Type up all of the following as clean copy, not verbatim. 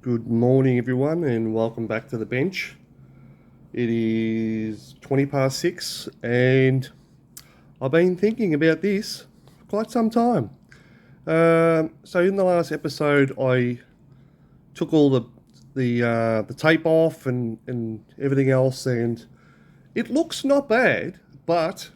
Good morning, everyone, and welcome back to the bench. It is 20 past 6, and I've been thinking about this for quite some time. So in the last episode, I took all the tape off and everything else, and it looks not bad, but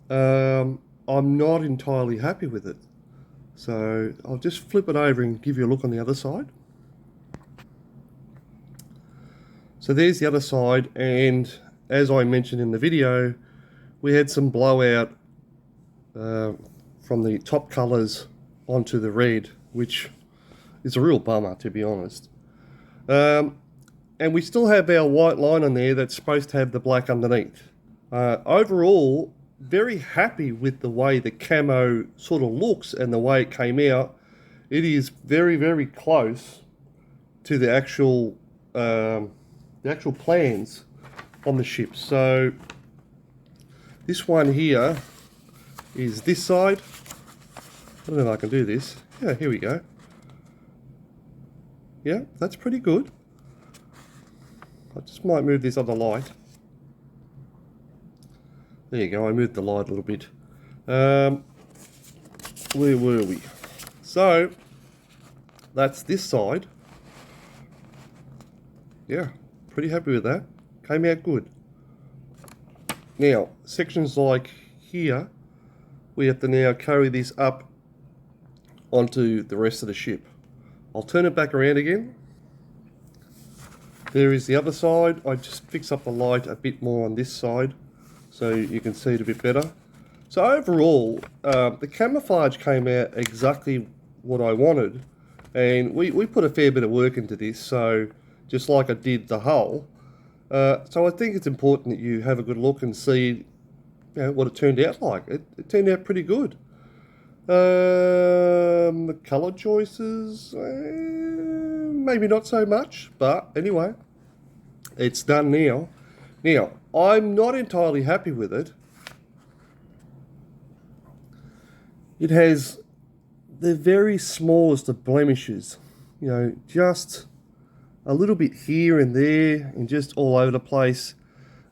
I'm not entirely happy with it. So I'll just flip it over and give you a look on the other side. So there's the other side, and as I mentioned in the video, we had some blowout from the top colours onto the red, which is a real bummer, to be honest. And we still have our white line on there that's supposed to have the black underneath. Overall, very happy with the way the camo sort of looks and the way it came out. It is very, very close to the actual plans on the ship. So this one here is this side. I don't know if I can do this. Yeah, here we go. Yeah, that's pretty good. I just might move this other light. There you go, I moved the light a little bit. Where were we? So that's this side. Yeah, pretty happy with that. Came out good. Now, sections like here, we have to now carry this up onto the rest of the ship. I'll turn it back around again. There is the other side. I just fix up the light a bit more on this side so you can see it a bit better. So overall, the camouflage came out exactly what I wanted, and we put a fair bit of work into this, so just like I did the hull. So I think it's important that you have a good look and see what it turned out like. It turned out pretty good. The colour choices, maybe not so much, but anyway, it's done now. Now, I'm not entirely happy with it. It has the very smallest of blemishes, just a little bit here and there and just all over the place.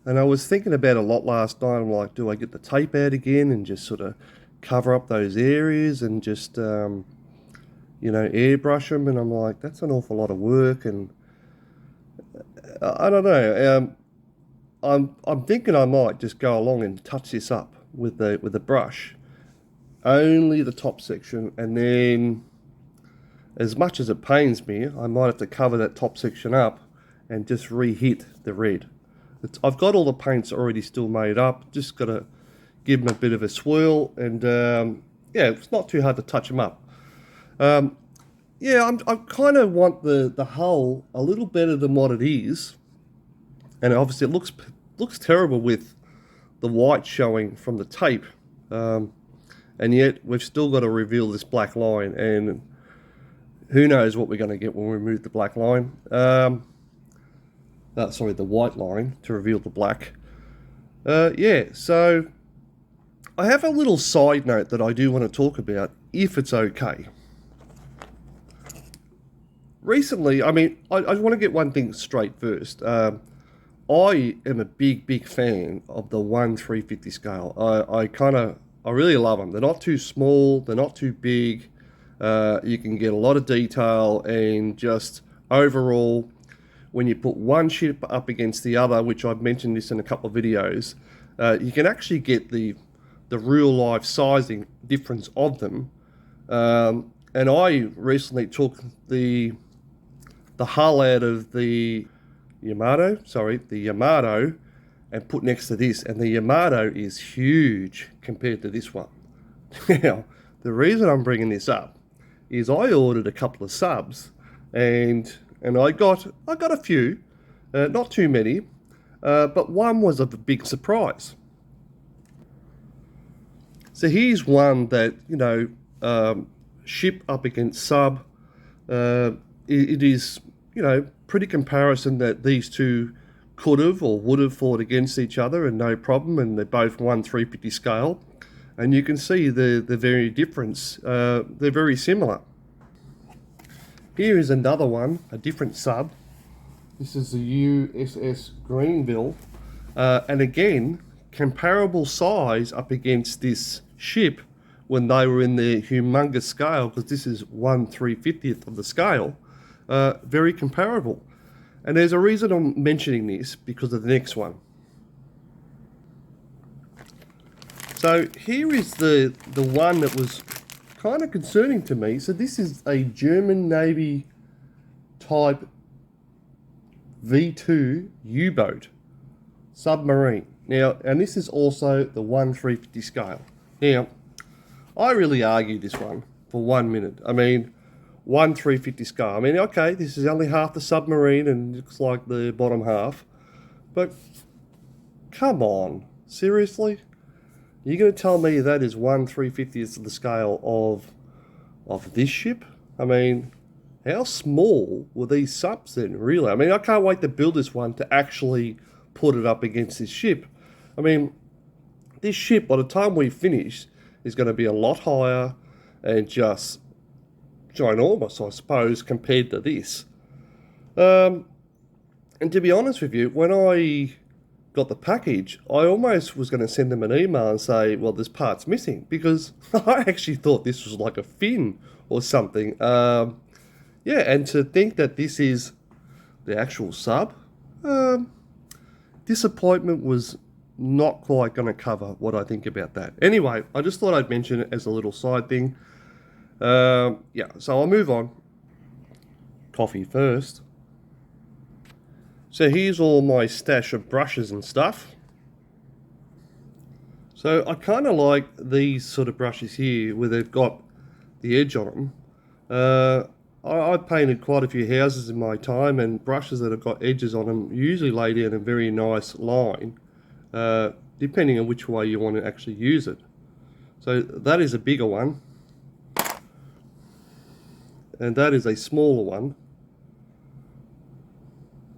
And I was thinking about it a lot last night. I'm like, do I get the tape out again and just sort of cover up those areas and just, airbrush them? And I'm like, that's an awful lot of work. And I don't know. I'm thinking I might just go along and touch this up with the brush, only the top section, and then, as much as it pains me, I might have to cover that top section up and just re-hit the red. I've got all the paints already still made up, just got to give them a bit of a swirl, and it's not too hard to touch them up. I kind of want the hull a little better than what it is, and obviously it looks terrible with the white showing from the tape, and yet we've still got to reveal this black line, and who knows what we're going to get when we remove the black line. The white line to reveal the black. So I have a little side note that I do want to talk about, if it's okay. Recently, I want to get one thing straight first. I am a big fan of the 1/350 scale. I really love them. They're not too small, they're not too big. You can get a lot of detail, and just overall, when you put one ship up against the other, which I've mentioned this in a couple of videos, you can actually get the real life sizing difference of them. And I recently took the hull out of the Yamato, and put next to this, and the Yamato is huge compared to this one. Now, the reason I'm bringing this up is I ordered a couple of subs, and I got a few, not too many, but one was a big surprise. So here's one that, ship up against sub. It is, pretty comparison that these two could have or would have fought against each other and no problem, and they're both 1/350 scale. And you can see the very difference. They're very similar. Here is another one, a different sub. This is the USS Greenville. And again, comparable size up against this ship when they were in the humongous scale, because this is 1/350th of the scale. Very comparable. And there's a reason I'm mentioning this, because of the next one. So here is the one that was kind of concerning to me. So this is a German Navy type V2 U-boat submarine. Now, and this is also the 1/350 scale. Now, I really argue this one for 1 minute. I mean, 1/350 scale. I mean, okay, this is only half the submarine and looks like the bottom half. But come on, seriously? You're going to tell me that is 1/350th of the scale of this ship? I mean, how small were these subs then, really? I mean, I can't wait to build this one to actually put it up against this ship. I mean, this ship, by the time we finish, is going to be a lot higher and just ginormous, I suppose, compared to this. And to be honest with you, when I got the package, I almost was going to send them an email and say, well, there's parts missing, because I actually thought this was like a fin or something. Yeah, and to think that this is the actual sub, disappointment was not quite going to cover what I think about that. Anyway, I just thought I'd mention it as a little side thing. Yeah, so I'll move on. Coffee first. So here's all my stash of brushes and stuff. So I kind of like these sort of brushes here where they've got the edge on them. I painted quite a few houses in my time, and brushes that have got edges on them usually lay down a very nice line, depending on which way you want to actually use it. So that is a bigger one, and that is a smaller one.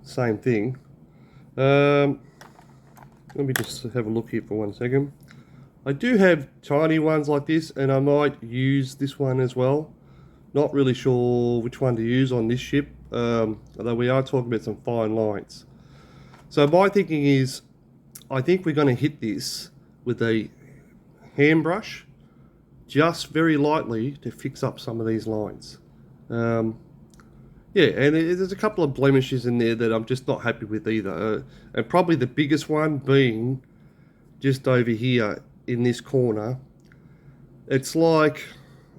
Same thing. Let me just have a look here for 1 second. I do have tiny ones like this, and I might use this one as well. Not really sure which one to use on this ship, although we are talking about some fine lines. So my thinking is, I think we're going to hit this with a hand brush, just very lightly, to fix up some of these lines. Yeah, and there's a couple of blemishes in there that I'm just not happy with either. And probably the biggest one being just over here in this corner. It's like,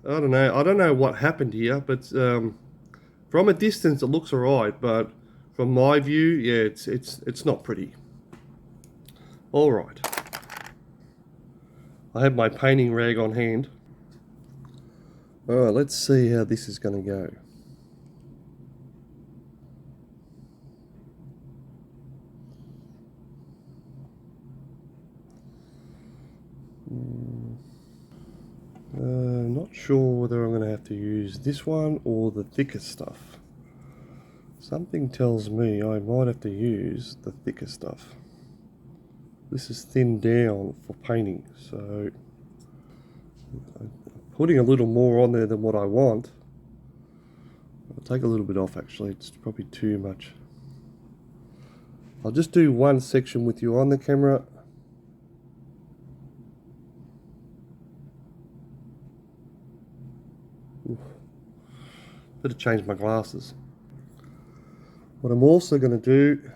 I don't know what happened here, but from a distance it looks alright, but from my view, yeah, it's not pretty. Alright. I have my painting rag on hand. Alright, let's see how this is going to go. Not sure whether I'm going to have to use this one or the thicker stuff. Something tells me I might have to use the thicker stuff. This is thinned down for painting, so I'm putting a little more on there than what I want. I'll take a little bit off actually, it's probably too much. I'll just do one section with you on the camera. Better change my glasses. What I'm also going to do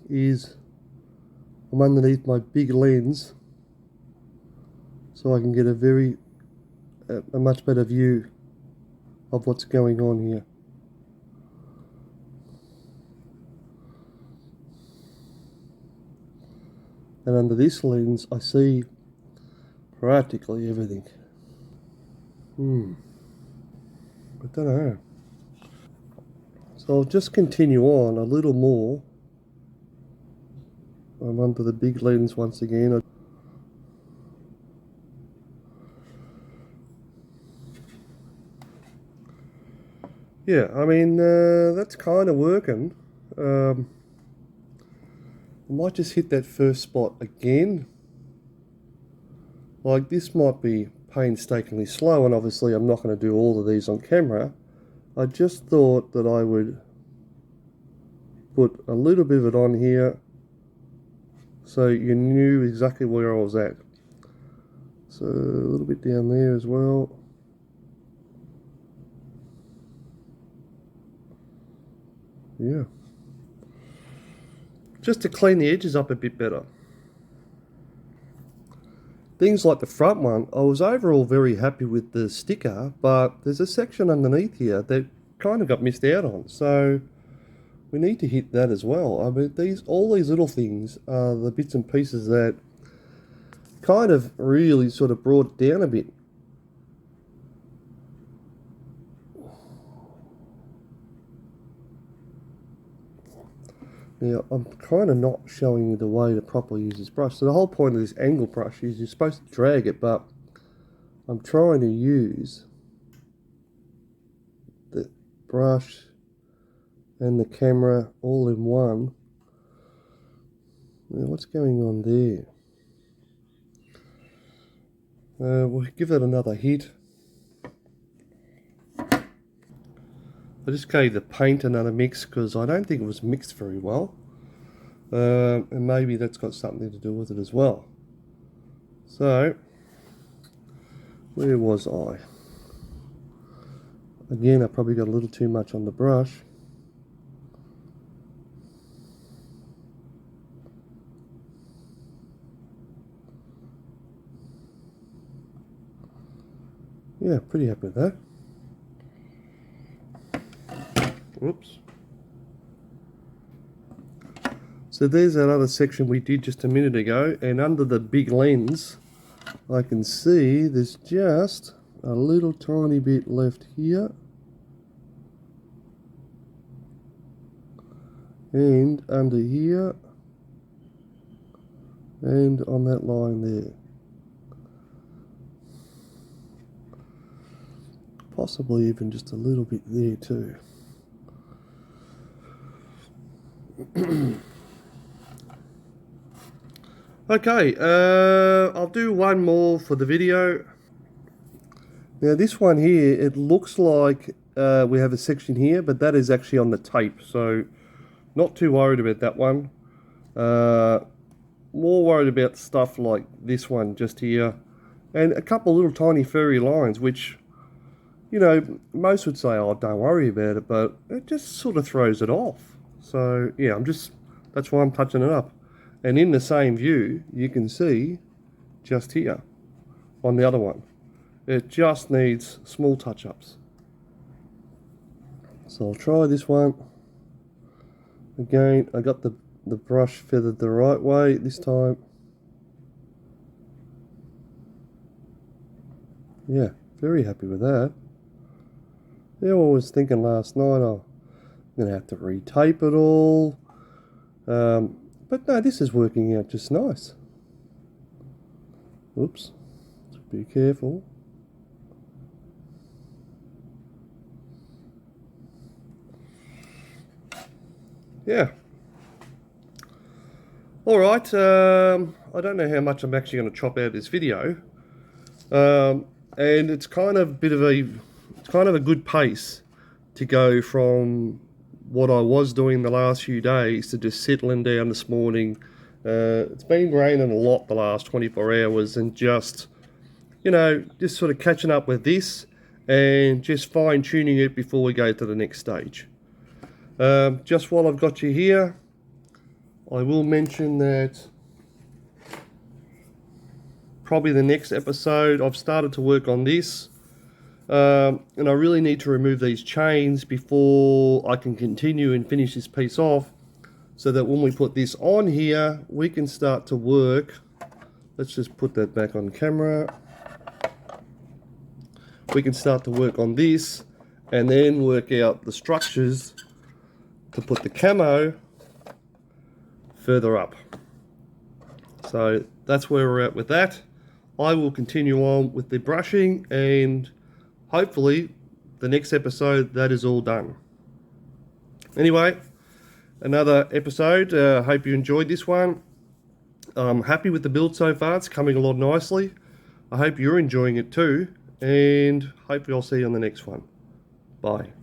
is, I'm underneath my big lens so I can get a much better view of what's going on here. And under this lens I see practically everything. I don't know. So I'll just continue on a little more. I'm under the big lens once again. Yeah, I mean, that's kind of working. I might just hit that first spot again. Like, this might be painstakingly slow, and obviously I'm not going to do all of these on camera. I just thought that I would put a little bit of it on here so you knew exactly where I was at. So a little bit down there as well. Yeah. Just to clean the edges up a bit better. Things like the front one, I was overall very happy with the sticker, but there's a section underneath here that kind of got missed out on. So we need to hit that as well. I mean, all these little things are the bits and pieces that kind of really sort of brought it down a bit. Now, I'm kind of not showing you the way to properly use this brush. So the whole point of this angle brush is you're supposed to drag it, but I'm trying to use the brush and the camera all in one. Now, what's going on there? We'll give that another hit. I just gave the paint another mix because I don't think it was mixed very well. And maybe that's got something to do with it as well. So, where was I? Again, I probably got a little too much on the brush. Yeah, pretty happy with that. Whoops. So there's that other section we did just a minute ago, and under the big lens I can see there's just a little tiny bit left here and under here and on that line there. Possibly even just a little bit there too. Okay, I'll do one more for the video. Now this one here, it looks like we have a section here, but that is actually on the tape, so not too worried about that one. More worried about stuff like this one just here, and a couple of little tiny furry lines, which, you know, most would say, oh, don't worry about it, but it just sort of throws it off. So yeah, that's why I'm touching it up. And in the same view, you can see just here on the other one, it just needs small touch-ups. So I'll try this one. Again, I got the brush feathered the right way this time. Yeah, very happy with that. Yeah, I was thinking last night, oh, I'm going to have to retape it all. But no, this is working out just nice. Oops, be careful. Yeah. Alright, I don't know how much I'm actually going to chop out of this video. And it's kind of a good pace to go from what I was doing the last few days to just settling down this morning. It's been raining a lot the last 24 hours, and just, you know, just sort of catching up with this and just fine tuning it before we go to the next stage. Just while I've got you here, I will mention that probably the next episode I've started to work on this. And I really need to remove these chains before I can continue and finish this piece off, so that when we put this on here, we can start to work. Let's just put that back on camera. We can start to work on this and then work out the structures to put the camo further up. So that's where we're at with that. I will continue on with the brushing, and hopefully the next episode that is all done. Anyway, another episode. Hope you enjoyed this one. I'm happy with the build so far. It's coming along nicely. I hope you're enjoying it too, and hopefully I'll see you on the next one. Bye.